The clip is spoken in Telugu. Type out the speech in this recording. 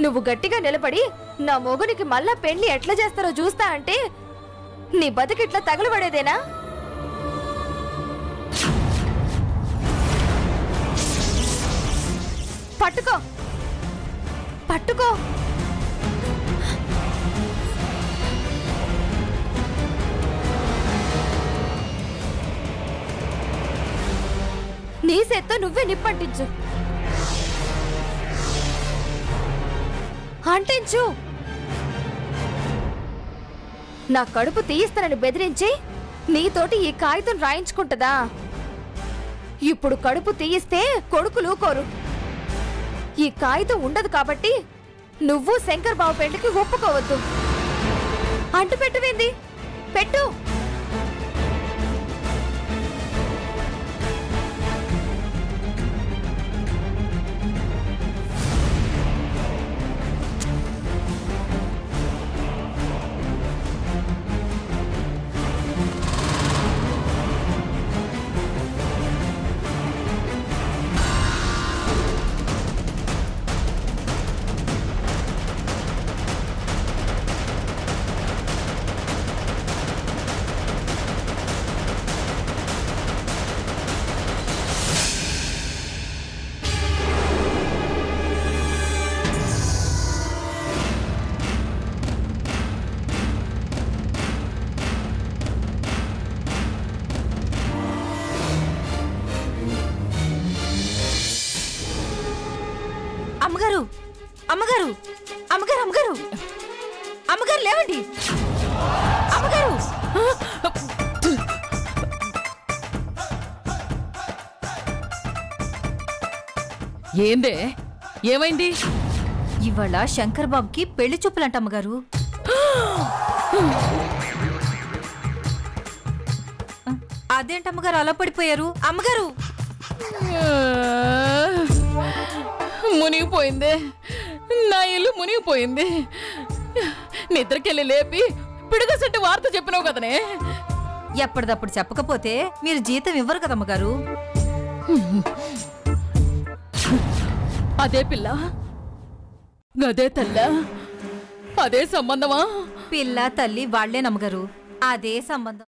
నువ్వు గట్టిగా నిలబడి నా మొగునికి మళ్ళా పెళ్లి ఎట్లా చేస్తారో చూస్తా అంటే నీ బతికిట్లా తగలబడేదేనా? పట్టుకో పట్టుకో. నీ చేత్తో నువ్వే నిప్పంటించు. అంటించు. నా కడుపు తీయిస్తానని బెదిరించి నీతోటి ఈ కాగితం రాయించుకుంటదా? ఇప్పుడు కడుపు తీయిస్తే కొడుకులు కోరు. ఈ కాగితం ఉండదు కాబట్టి నువ్వు శంకర్ బాబు పెళ్లికి ఒప్పుకోవద్దు. అంటు పెట్టువేంది? పెట్టు. అమ్మగారు అమ్మగారు అమ్మగారు అమ్మగారు అమ్మగారు లేవండి. అమ్మగారు ఏందే? ఏమైంది? ఇవాళ శంకర్ బాబుకి పెళ్లి చూపులంట అమ్మగారు. అదేంటమ్మగారు అలా పడిపోయారు? అమ్మగారు మునిగిపోయిందే, నా ఇల్లు మునిగిపోయింది. నిద్రకెళ్ళి లేపి పిడుగసంటే వార్త చెప్పినావు కదనే. ఎప్పటిదప్పుడు చెప్పకపోతే మీరు జీతం ఇవ్వరు కదమ్మగారు. అదే పిల్ల, గదే తల్ల, అదే సంబంధమా? పిల్ల తల్లి వాళ్లే నమ్మగారు, అదే సంబంధం.